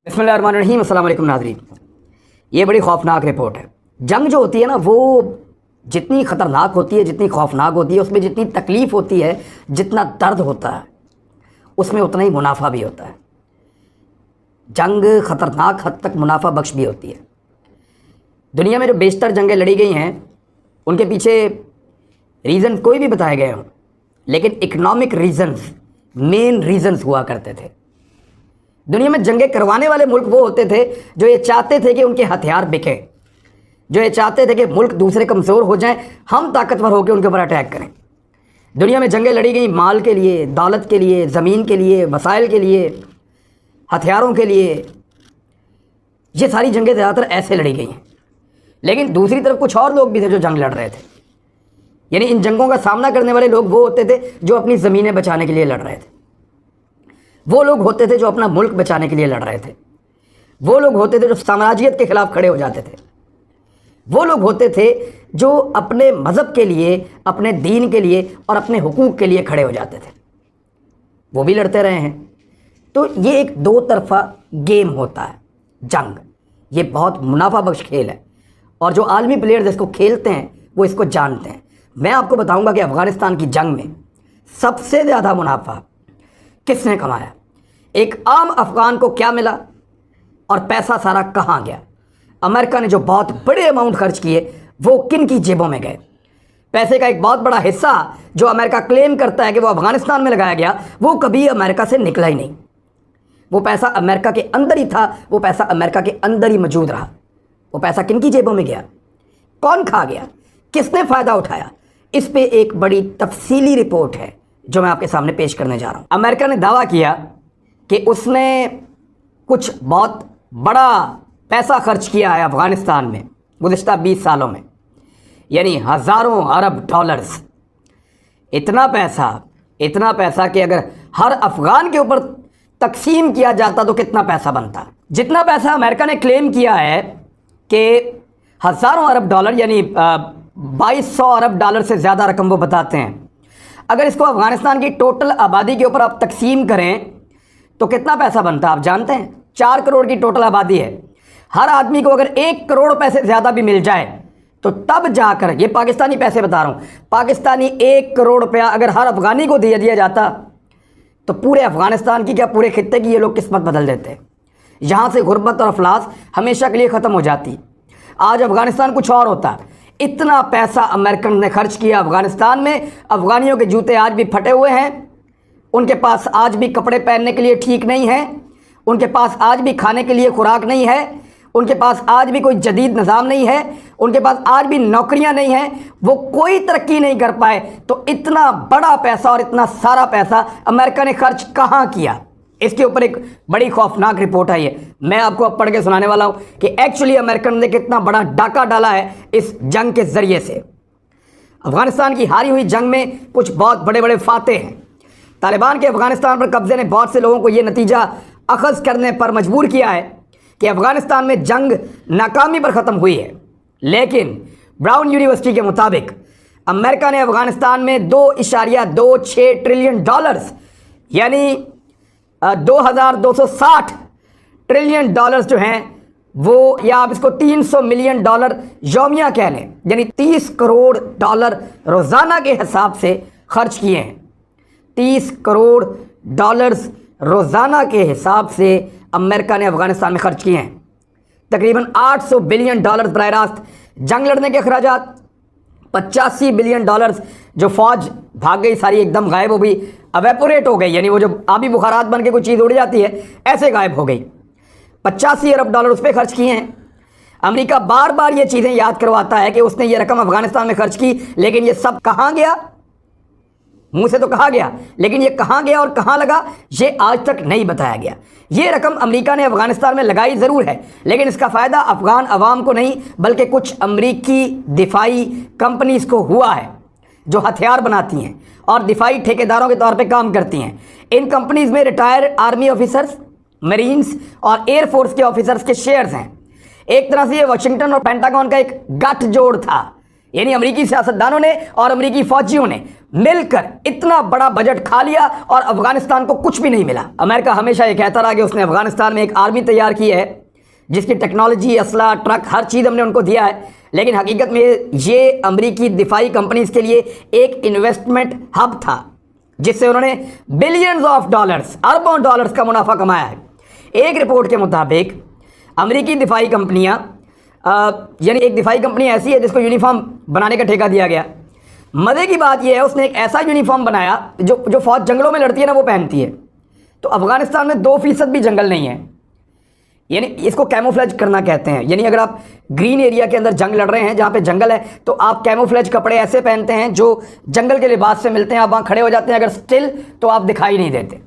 बिस्मिल्लाहिर्रहमानिर्रहीम। अस्सलाम वालेकुम नाज़रीन। ये बड़ी ख़ौफनाक रिपोर्ट है। जंग जो होती है ना, वो जितनी ख़तरनाक होती है, जितनी ख़ौफनाक होती है, उसमें जितनी तकलीफ़ होती है, जितना दर्द होता है, उसमें उतना ही मुनाफा भी होता है। जंग ख़तरनाक हद तक मुनाफा बख्श भी होती है। दुनिया में जो बेशतर जंगें लड़ी गई हैं, उनके पीछे रीज़न कोई भी बताए गए हों, लेकिन इकनॉमिक रीज़न्स मेन रीज़न्स हुआ करते थे। दुनिया में जंगें करवाने वाले मुल्क वो होते थे जो ये चाहते थे कि उनके हथियार बिकें, जो ये चाहते थे कि मुल्क दूसरे कमज़ोर हो जाएं, हम ताकतवर होकर उनके ऊपर अटैक करें। दुनिया में जंगें लड़ी गई माल के लिए, दौलत के लिए, ज़मीन के लिए, वसाइल के लिए, हथियारों के लिए। ये सारी जंगें ज़्यादातर ऐसे लड़ी गई हैं। लेकिन दूसरी तरफ कुछ और लोग भी थे जो जंग लड़ रहे थे। यानी इन जंगों का सामना करने वाले लोग वो होते थे जो अपनी ज़मीनें बचाने के लिए लड़ रहे थे। वो लोग होते थे जो अपना मुल्क बचाने के लिए लड़ रहे थे। वो लोग होते थे जो साम्राज्यत के ख़िलाफ़ खड़े हो जाते थे। वो लोग होते थे जो अपने मज़हब के लिए, अपने दीन के लिए और अपने हुकूक के लिए खड़े हो जाते थे। वो भी लड़ते रहे हैं। तो ये एक दो तरफ़ा गेम होता है जंग। ये बहुत मुनाफा बख्श खेल है और जो आलमी प्लेयर्स इसको खेलते हैं वो इसको जानते हैं। मैं आपको बताऊंगा कि अफ़गानिस्तान की जंग में सबसे ज़्यादा मुनाफा किसने कमाया, एक आम अफ़गान को क्या मिला और पैसा सारा कहाँ गया। अमेरिका ने जो बहुत बड़े अमाउंट खर्च किए वो किन की जेबों में गए। पैसे का एक बहुत बड़ा हिस्सा जो अमेरिका क्लेम करता है कि वो अफ़गानिस्तान में लगाया गया, वो कभी अमेरिका से निकला ही नहीं। वो पैसा अमेरिका के अंदर ही था, वो पैसा अमेरिका के अंदर ही मौजूद रहा। वो पैसा किन की जेबों में गया, कौन खा गया, किसने फ़ायदा उठाया, इस पे एक बड़ी तफसीली रिपोर्ट है जो मैं आपके सामने पेश करने जा रहा हूँ। अमेरिका ने दावा किया कि उसने कुछ बहुत बड़ा पैसा खर्च किया है अफ़गानिस्तान में गुज़िश्ता 20 सालों में, यानी हज़ारों अरब डॉलर्स। इतना पैसा कि अगर हर अफ़गान के ऊपर तकसीम किया जाता तो कितना पैसा बनता। जितना पैसा अमेरिका ने क्लेम किया है कि हज़ारों अरब डॉलर, यानी 2200 अरब डॉलर से ज़्यादा रकम वो बताते हैं। अगर इसको अफ़गानिस्तान की टोटल आबादी के ऊपर आप तकसीम करें तो कितना पैसा बनता है आप जानते हैं। 4 करोड़ की टोटल आबादी है। हर आदमी को अगर 1 करोड़ पैसे ज़्यादा भी मिल जाए तो तब जाकर, ये पाकिस्तानी पैसे बता रहा हूँ, पाकिस्तानी 1 करोड़ रुपया अगर हर अफ़गानी को दिया जाता तो पूरे अफ़गानिस्तान की क्या पूरे खित्ते की ये लोग किस्मत बदल देते। यहाँ से गुर्बत और अफलास हमेशा के लिए ख़त्म हो जाती। आज अफ़गानिस्तान कुछ और होता। इतना पैसा अमेरिकन ने खर्च किया अफ़गानिस्तान में। अफ़गानियों के जूते आज भी फटे हुए हैं, उनके पास आज भी कपड़े पहनने के लिए ठीक नहीं है, उनके पास आज भी खाने के लिए खुराक नहीं है, उनके पास आज भी कोई जदीद निज़ाम नहीं है, उनके पास आज भी नौकरियां नहीं हैं, वो कोई तरक्की नहीं कर पाए। तो इतना बड़ा पैसा और इतना सारा पैसा अमेरिका ने खर्च कहाँ किया, इसके ऊपर एक बड़ी खौफनाक रिपोर्ट है। ये मैं आपको अब पढ़ के सुनाने वाला हूँ कि एक्चुअली अमेरिकन ने कितना बड़ा डाका डाला है इस जंग के ज़रिए से। अफ़गानिस्तान की हारी हुई जंग में कुछ बहुत बड़े बड़े फाते हैं। तालिबान के अफ़गानिस्तान पर कब्ज़े ने बहुत से लोगों को ये नतीजा अखज़ करने पर मजबूर किया है कि अफ़गानिस्तान में जंग नाकामी पर ख़त्म हुई है। लेकिन ब्राउन यूनिवर्सिटी के मुताबिक अमेरिका ने अफ़गानिस्तान में 2.26 ट्रिलियन डॉलर्स, यानी 2260 ट्रिलियन डॉलर्स जो हैं वो, या आप इसको 300 मिलियन डॉलर यौमिया कह लें, यानी 30 करोड़ डॉलर रोज़ाना के हिसाब से खर्च किए हैं। 30 करोड़ डॉलर्स रोज़ाना के हिसाब से अमेरिका ने अफ़गानिस्तान में खर्च किए हैं। तकरीबन 800 बिलियन डॉलर्स बराह रास्त जंग लड़ने के अखराजात, 85 बिलियन डॉलर्स जो फ़ौज भाग गई सारी एकदम गायब हो गई, अवेपोरेट हो गई, यानी वो जो आबी बुखारात बन के कोई चीज़ उड़ जाती है ऐसे गायब हो गई। 85 अरब डॉलर उस पर खर्च किए हैं। अमेरिका बार बार ये चीज़ें याद करवाता है कि उसने ये रकम अफ़गानिस्तान में खर्च की, लेकिन ये सब कहाँ गया। मुंह से तो कहा गया, लेकिन ये कहाँ गया और कहाँ लगा ये आज तक नहीं बताया गया। ये रकम अमेरिका ने अफ़गानिस्तान में लगाई ज़रूर है, लेकिन इसका फ़ायदा अफ़गान अवाम को नहीं बल्कि कुछ अमरीकी दिफाई कंपनीज़ को हुआ है जो हथियार बनाती हैं और दिफाई ठेकेदारों के तौर पे काम करती हैं। इन कंपनीज़ में रिटायर्ड आर्मी ऑफिसर्स, मरीन्स और एयरफोर्स के ऑफिसर्स के शेयर्स हैं। एक तरह से ये वाशिंगटन और पेंटागन का एक गठजोड़ था यानी अमरीकी सियासतदानों ने और अमरीकी फौजियों ने मिलकर इतना बड़ा बजट खा लिया और अफगानिस्तान को कुछ भी नहीं मिला। अमेरिका हमेशा ये कहता रहा कि उसने अफगानिस्तान में एक आर्मी तैयार की है जिसकी टेक्नोलॉजी, असला, ट्रक, हर चीज़ हमने उनको दिया है, लेकिन हकीकत में ये अमरीकी दिफाई कंपनीज के लिए एक इन्वेस्टमेंट हब था जिससे उन्होंने बिलियंस ऑफ डॉलर्स, अरबों डॉलर्स का मुनाफा कमाया है। एक रिपोर्ट के मुताबिक अमरीकी दिफाई कंपनियां, यानी एक दिफाई कंपनी ऐसी है जिसको यूनिफॉर्म बनाने का ठेका दिया गया। मज़े की बात यह है उसने एक ऐसा यूनिफॉर्म बनाया जो फौज जंगलों में लड़ती है ना वो पहनती है। तो अफगानिस्तान में 2% भी जंगल नहीं है, यानी इसको कैमोफ्लेज करना कहते हैं। यानी अगर आप ग्रीन एरिया के अंदर जंग लड़ रहे हैं जहाँ पे जंगल है तो आप कैमोफ्लेज कपड़े ऐसे पहनते हैं जो जंगल के लिबास से मिलते हैं, आप वहाँ खड़े हो जाते हैं, अगर स्टिल तो आप दिखाई नहीं देते।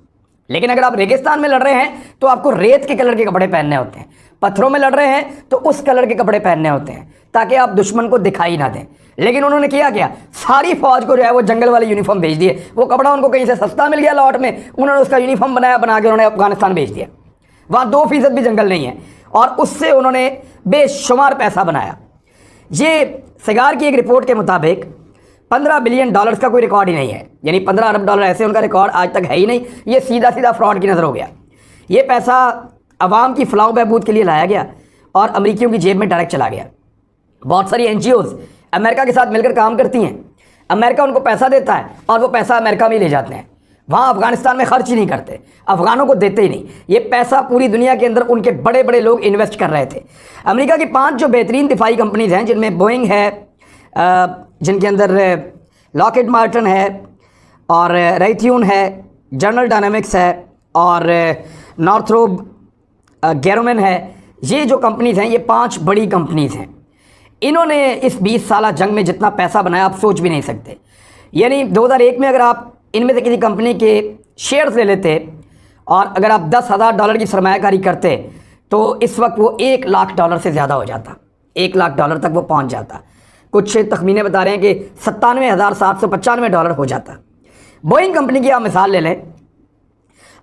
लेकिन अगर आप रेगिस्तान में लड़ रहे हैं तो आपको रेत के कलर के कपड़े पहनने होते हैं, पत्थरों में लड़ रहे हैं तो उस कलर के कपड़े पहनने होते हैं ताकि आप दुश्मन को दिखाई ना दें। लेकिन उन्होंने किया क्या, सारी फौज को जो है वो जंगल वाले यूनिफॉर्म भेज दिए। वो कपड़ा उनको कहीं से सस्ता मिल गया लॉट में, उन्होंने उसका यूनिफॉर्म बना के उन्होंने अफगानिस्तान भेज दिया। वहाँ 2% भी जंगल नहीं है और उससे उन्होंने बेशुमार पैसा बनाया। ये सिगार की एक रिपोर्ट के मुताबिक 15 बिलियन डॉलर्स का कोई रिकॉर्ड ही नहीं है, यानी 15 अरब डॉलर ऐसे उनका रिकॉर्ड आज तक है ही नहीं। ये सीधा सीधा फ्रॉड की नज़र हो गया। ये पैसा अवाम की फलाह बहबूद के लिए लाया गया और अमरीकियों की जेब में डायरेक्ट चला गया। बहुत सारी NGOs अमेरिका के साथ मिलकर काम करती हैं, अमेरिका उनको पैसा देता है और वो पैसा अमेरिका में ले जाते हैं, वहाँ अफगानिस्तान में खर्च ही नहीं करते, अफगानों को देते ही नहीं। ये पैसा पूरी दुनिया के अंदर उनके बड़े बड़े लोग इन्वेस्ट कर रहे थे। अमेरिका की 5 जो बेहतरीन दिफाई कंपनीज हैं जिनमें बोइंग है, जिनके अंदर लॉकहीड मार्टिन है और रैथ्यून है, जनरल डायनामिक्स है और नॉर्थरोप गैरोमैन है। ये जो कंपनीज़ हैं ये 5 बड़ी कंपनीज़ हैं। इन्होंने इस 20 साल जंग में जितना पैसा बनाया आप सोच भी नहीं सकते। यानी 2001 में अगर आप इनमें से किसी कंपनी के शेयर्स ले लेते और अगर आप $10,000 की सरमायाकारी करते तो इस वक्त वो $1,00,000 से ज़्यादा हो जाता, $1,00,000 तक वो पहुंच जाता। कुछ तखमीने बता रहे हैं कि $97,795 हो जाता। बोइंग कंपनी की आप मिसाल ले लें,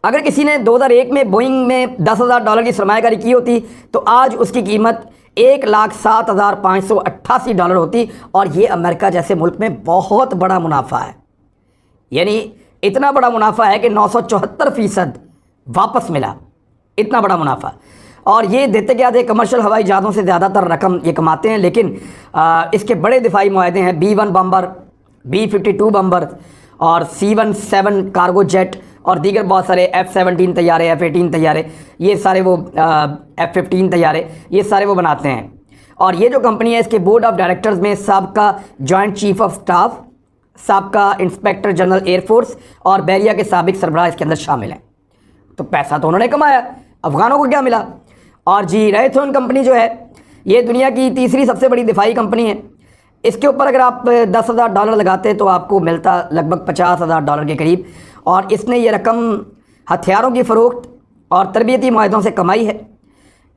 अगर किसी ने 2001 में बोइंग में $10,000 की सरमायाकारी की होती तो आज उसकी कीमत $1,07,588 होती और ये अमेरिका जैसे मुल्क में बहुत बड़ा मुनाफा है। यानी इतना बड़ा मुनाफा है कि 974% वापस मिला, इतना बड़ा मुनाफा। और ये देते क्या थे, कमर्शियल हवाई जहाज़ों से ज़्यादातर रकम ये कमाते हैं। लेकिन इसके बड़े दिफाई मुआहदे हैं, B-1 बम्बर, B-52 बम्बर और C-17 कार्गो जेट और दीगर बहुत सारे F-17 तैयारे, F-18 तैयारे, ये सारे वो F-15 तैयारे, ये सारे वो बनाते हैं। और ये जो कंपनी है इसके बोर्ड ऑफ डायरेक्टर्स में साबका जॉइंट चीफ ऑफ स्टाफ, साबका इंस्पेक्टर जनरल एयरफोर्स और बहरिया के साबिक सरबराह इसके अंदर शामिल हैं। तो पैसा तो उन्होंने कमाया, अफगानों को क्या मिला। और जी रैथ्यून कंपनी जो है ये दुनिया की तीसरी सबसे बड़ी दिफाई कंपनी है। इसके ऊपर अगर आप $10,000 लगाते तो आपको मिलता लगभग $50,000 के करीब। और इसने ये रकम हथियारों की फ़रोख्त और तरबियती मुआहदों से कमाई है।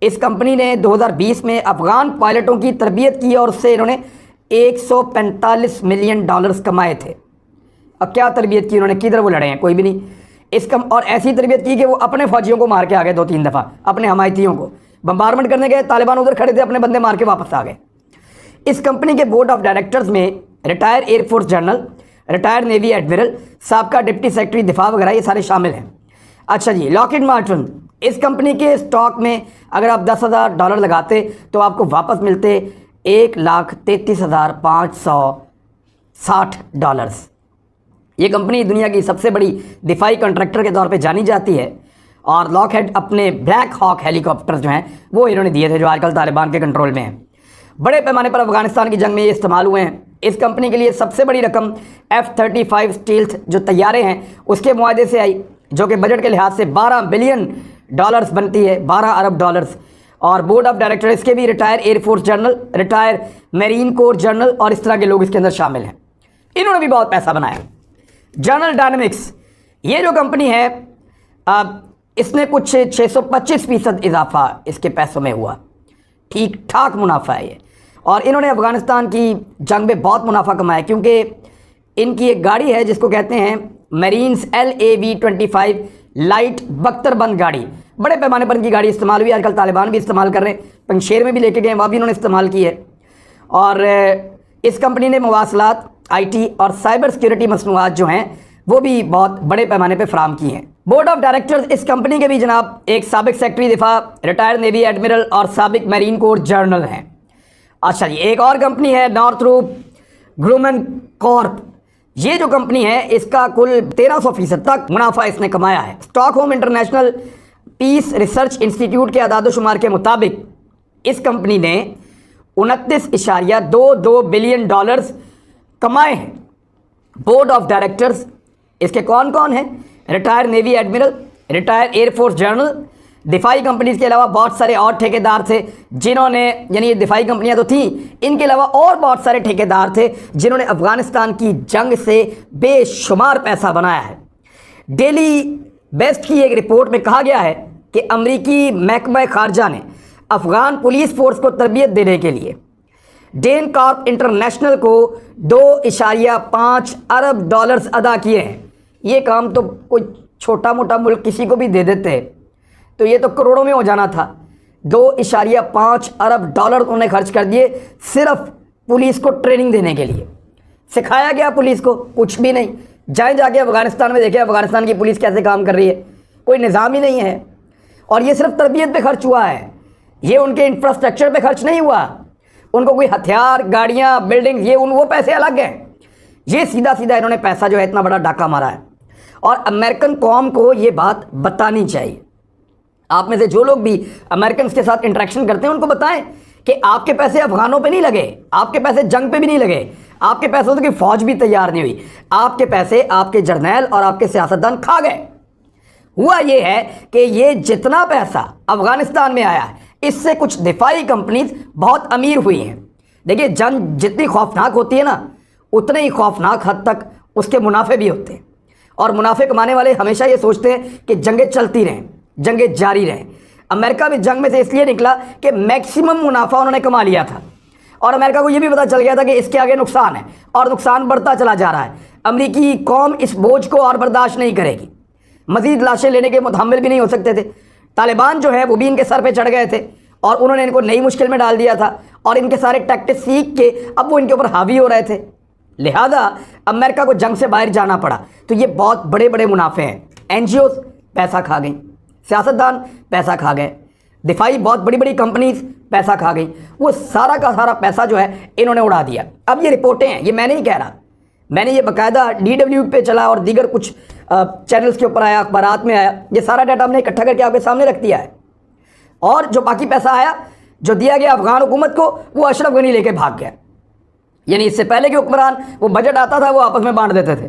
इस कंपनी ने 2020 में अफ़गान पायलटों की तरबियत की और उससे इन्होंने $145 मिलियन कमाए थे। अब क्या तरबियत की उन्होंने, किधर वो लड़े हैं, कोई भी नहीं। और ऐसी तरबियत की कि वो अपने फ़ौजियों को मार के आ गए 2-3 दफ़ा, अपने हमायतियों को बम्बारमेंट करने गए, तालिबान उधर खड़े थे, अपने बंदे मार के वापस आ गए। इस कंपनी के बोर्ड ऑफ डायरेक्टर्स में retired air force general, retired navy admiral, साबका डिप्टी सेक्रेटरी दिफा वगैरह ये सारे शामिल हैं। अच्छा जी, लॉकहीड मार्टिन, इस कंपनी के स्टॉक में अगर आप $10,000 लगाते तो आपको वापस मिलते $1,33,560। ये कंपनी दुनिया की सबसे बड़ी दिफाई कॉन्ट्रैक्टर के तौर पे जानी जाती है। और लॉकहीड अपने ब्लैक हॉक हेलीकॉप्टर जो हैं वो इन्होंने दिए थे, जो आजकल तालिबान के कंट्रोल में हैं। बड़े पैमाने पर अफगानिस्तान की जंग में ये इस्तेमाल हुए हैं। इस कंपनी के लिए सबसे बड़ी रकम F-35 स्टील्थ जो तैयारे हैं उसके मुआहदे से आई, जो कि बजट के लिहाज से $12 बिलियन बनती है, $12 अरब। और बोर्ड ऑफ डायरेक्टर इसके भी retire air force general, retire marine core general और इस तरह के लोग इसके अंदर शामिल हैं। इन्होंने भी बहुत पैसा बनाया। जनरल डायनामिक्स ये जो कंपनी है इसने कुछ 625% इजाफा इसके पैसों में हुआ, ठीक ठाक मुनाफा है ये। और इन्होंने अफ़गानिस्तान की जंग में बहुत मुनाफा कमाया क्योंकि इनकी एक गाड़ी है जिसको कहते हैं मरीन्स LAV-25 लाइट बख्तरबंद गाड़ी। बड़े पैमाने पर इनकी गाड़ी इस्तेमाल हुई, आजकल तालिबान भी इस्तेमाल कर रहे हैं, पंजशेर में भी लेके गए, वहाँ भी इन्होंने इस्तेमाल की है। और اس کمپنی نے مواصلات، آئی ٹی اور سائبر سیکیورٹی مصنوعات جو ہیں وہ بھی بہت بڑے پیمانے پہ فراہم کی ہیں۔ بورڈ آف ڈائریکٹرز اس کمپنی کے بھی جناب ایک سابق سیکٹری دفاع، ریٹائرڈ نیوی ایڈمرل اور سابق میرین کور جنرل ہیں۔ اچھا جی، ایک اور کمپنی ہے نارتھروپ گرومن کارپ۔ یہ جو کمپنی ہے اس کا کل 1300% تک منافع اس نے کمایا ہے۔ Stock home international peace research institute کے اعداد و شمار کے مطابق اس کمپنی نے 29.22 بلین ڈالرز کمائے ہیں۔ بورڈ آف ڈائریکٹرز اس کے کون کون ہیں؟ Retire navy admiral, retire air force general, دفاعی کمپنیز کے علاوہ بہت سارے اور ٹھیکیدار تھے جنہوں نے، یعنی یہ دفاعی کمپنیاں تو تھیں، ان کے علاوہ اور بہت سارے ٹھیکیدار تھے جنہوں نے افغانستان کی جنگ سے بے شمار پیسہ بنایا ہے۔ ڈیلی بیسٹ کی ایک رپورٹ میں کہا گیا ہے کہ امریکی محکمہ خارجہ نے افغان پولیس فورس کو تربیت دینے کے لیے ڈین کارپ انٹرنیشنل کو 2.5 ارب ڈالرز ادا کیے ہیں۔ یہ کام تو کوئی چھوٹا موٹا ملک کسی کو بھی دے دیتے تو یہ تو کروڑوں میں ہو جانا تھا۔ 2.5 ارب ڈالر انہوں نے خرچ کر دیے صرف پولیس کو ٹریننگ دینے کے لیے۔ سکھایا گیا پولیس کو کچھ بھی نہیں۔ جائیں جا کے افغانستان میں دیکھیں افغانستان کی پولیس کیسے کام کر رہی ہے، کوئی نظام ہی نہیں ہے۔ اور یہ صرف تربیت پہ خرچ ہوا ہے، یہ ان کے انفراسٹرکچر پہ خرچ نہیں ہوا۔ ان کو کوئی ہتھیار، گاڑیاں، بلڈنگ، یہ وہ پیسے الگ ہیں۔ یہ سیدھا سیدھا انہوں نے پیسہ جو ہے اتنا بڑا ڈاکہ مارا ہے، اور امریکن قوم کو یہ بات بتانی چاہیے۔ آپ میں سے جو لوگ بھی امریکنز کے ساتھ انٹریکشن کرتے ہیں ان کو بتائیں کہ آپ کے پیسے افغانوں پہ نہیں لگے، آپ کے پیسے جنگ پہ بھی نہیں لگے، آپ کے پیسوں سے کوئی فوج بھی تیار نہیں ہوئی، آپ کے پیسے آپ کے جرنیل اور آپ کے سیاستدان کھا گئے۔ ہوا یہ ہے کہ یہ جتنا پیسہ افغانستان میں آیا ہے اس سے کچھ دفاعی کمپنیز بہت امیر ہوئی ہیں۔ دیکھیے جنگ جتنی خوفناک ہوتی ہے نا، اتنے ہی خوفناک حد تک اس کے منافع بھی ہوتے ہیں، اور منافع کمانے والے ہمیشہ یہ سوچتے ہیں کہ جنگیں چلتی رہیں، جنگیں جاری رہیں۔ امریکہ بھی جنگ میں سے اس لیے نکلا کہ میکسیمم منافع انہوں نے کما لیا تھا، اور امریکہ کو یہ بھی پتہ چل گیا تھا کہ اس کے آگے نقصان ہے، اور نقصان بڑھتا چلا جا رہا ہے۔ امریکی قوم اس بوجھ کو اور برداشت نہیں کرے گی، مزید لاشیں لینے کے متحمل بھی نہیں ہو سکتے تھے۔ طالبان جو ہے وہ بھی ان کے سر پہ چڑھ گئے تھے، اور انہوں نے ان کو نئی مشکل میں ڈال دیا تھا، اور ان کے سارے ٹیکٹکس سیکھ کے اب وہ ان کے اوپر حاوی ہو رہے تھے۔ لہذا امریکہ کو جنگ سے باہر جانا پڑا۔ تو یہ بہت بڑے بڑے منافع ہیں۔ این جی اوز پیسہ کھا گئیں، سیاستدان پیسہ کھا گئے، دفاعی بہت بڑی بڑی کمپنیز پیسہ کھا گئیں، وہ سارا کا سارا پیسہ جو ہے انہوں نے اڑا دیا۔ اب یہ رپورٹیں ہیں، یہ میں نہیں کہہ رہا، میں نے یہ باقاعدہ DW پہ چلا اور دیگر کچھ چینلز کے اوپر آیا، اخبارات میں آیا، یہ سارا ڈیٹا ہم نے اکٹھا کر کے آپ کے سامنے رکھ دیا ہے۔ اور جو باقی پیسہ آیا جو دیا گیا افغان حکومت کو، وہ اشرف غنی لے کے بھاگ گیا۔ یعنی اس سے پہلے کے حکمران وہ بجٹ آتا تھا وہ آپس میں بانٹ دیتے تھے،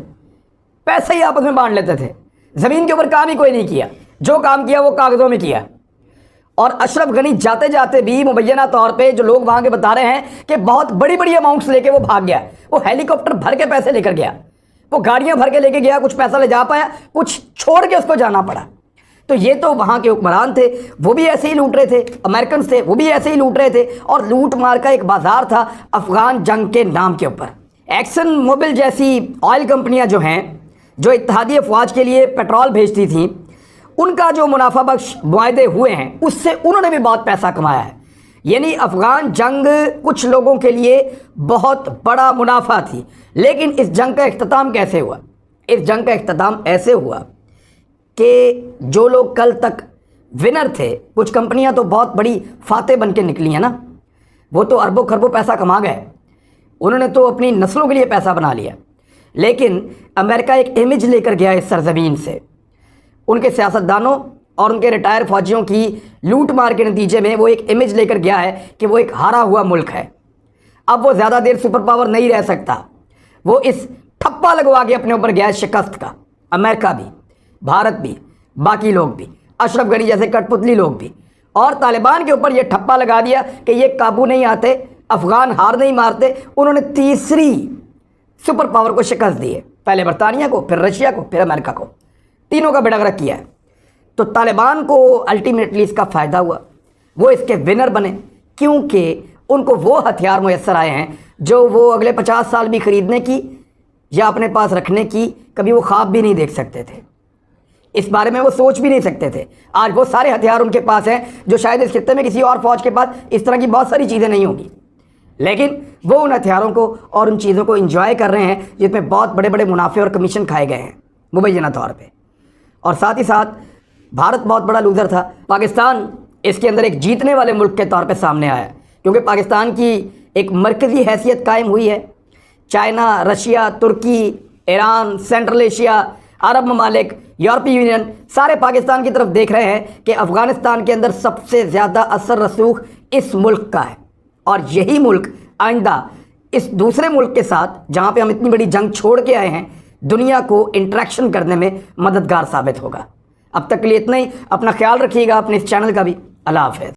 پیسے ہی آپس میں بانٹ لیتے تھے، زمین کے اوپر کام ہی کوئی نہیں کیا، جو کام کیا وہ کاغذوں میں کیا۔ اور اشرف غنی جاتے جاتے بھی مبینہ طور پہ جو لوگ وہاں کے بتا رہے ہیں کہ بہت بڑی بڑی اماؤنٹس لے کے وہ بھاگ گیا، وہ ہیلی کاپٹر بھر کے پیسے لے کر گیا، وہ گاڑیاں بھر کے لے کے گیا، کچھ پیسہ لے جا پایا، کچھ چھوڑ کے اس کو جانا پڑا۔ تو یہ تو وہاں کے حکمران تھے، وہ بھی ایسے ہی لوٹ رہے تھے، امریکنز تھے وہ بھی ایسے ہی لوٹ رہے تھے، اور لوٹ مار کا ایک بازار تھا افغان جنگ کے نام کے اوپر۔ ایکسن موبل جیسی آئل کمپنیاں جو ہیں، جو اتحادی افواج کے لیے پیٹرول بھیجتی تھیں، ان کا جو منافع بخش معاہدے ہوئے ہیں اس سے انہوں نے بھی بہت پیسہ کمایا ہے۔ یعنی افغان جنگ کچھ لوگوں کے لیے بہت بڑا منافع تھی، لیکن اس جنگ کا اختتام کیسے ہوا؟ اس جنگ کا اختتام ایسے ہوا کہ جو لوگ کل تک ونر تھے، کچھ کمپنیاں تو بہت بڑی فاتح بن کے نکلی ہیں نا، وہ تو اربوں خربوں پیسہ کما گئے، انہوں نے تو اپنی نسلوں کے لیے پیسہ بنا لیا، لیکن امریکہ ایک امیج لے کر گیا اس سرزمین سے، ان کے سیاستدانوں اور ان کے ریٹائر فوجیوں کی لوٹ مار کے نتیجے میں وہ ایک امیج لے کر گیا ہے کہ وہ ایک ہارا ہوا ملک ہے۔ اب وہ زیادہ دیر سپر پاور نہیں رہ سکتا، وہ اس ٹھپا لگوا کے اپنے اوپر گیا ہے شکست کا، امریکہ بھی، بھارت بھی، باقی لوگ بھی، اشرف غنی جیسے کٹ پتلی لوگ بھی، اور طالبان کے اوپر یہ ٹھپا لگا دیا کہ یہ قابو نہیں آتے، افغان ہار نہیں مارتے۔ انہوں نے تیسری سپر پاور کو شکست دی ہے، پہلے برطانیہ کو، پھر رشیا کو، پھر امریکہ کو، تینوں کا بیڑا غرق کیا ہے۔ تو طالبان کو الٹیمیٹلی اس کا فائدہ ہوا، وہ اس کے ونر بنے، کیونکہ ان کو وہ ہتھیار میسر آئے ہیں جو وہ اگلے 50 سال بھی خریدنے کی یا اپنے پاس رکھنے کی کبھی وہ خواب بھی نہیں دیکھ سکتے تھے، اس بارے میں وہ سوچ بھی نہیں سکتے تھے۔ آج وہ سارے ہتھیار ان کے پاس ہیں جو شاید اس خطے میں کسی اور فوج کے پاس اس طرح کی بہت ساری چیزیں نہیں ہوں گی۔ لیکن وہ ان ہتھیاروں کو اور ان چیزوں کو انجوائے کر رہے ہیں جس میں بہت بڑے بڑے منافع اور کمیشن کھائے گئے ہیں مبینہ طور پہ. اور ساتھ ہی ساتھ بھارت بہت بڑا لوزر تھا. پاکستان اس کے اندر ایک جیتنے والے ملک کے طور پہ سامنے آیا کیونکہ پاکستان کی ایک مرکزی حیثیت قائم ہوئی ہے. چائنا، رشیا، ترکی، ایران، سینٹرل ایشیا، عرب ممالک، یورپی یونین سارے پاکستان کی طرف دیکھ رہے ہیں کہ افغانستان کے اندر سب سے زیادہ اثر رسوخ اس ملک کا ہے، اور یہی ملک آئندہ اس دوسرے ملک کے ساتھ جہاں پہ ہم اتنی بڑی جنگ چھوڑ کے آئے ہیں دنیا کو انٹریکشن کرنے میں مددگار ثابت ہوگا. اب تک کے لیے اتنا ہی. اپنا خیال رکھیے گا اپنے اس چینل کا بھی. اللہ حافظ.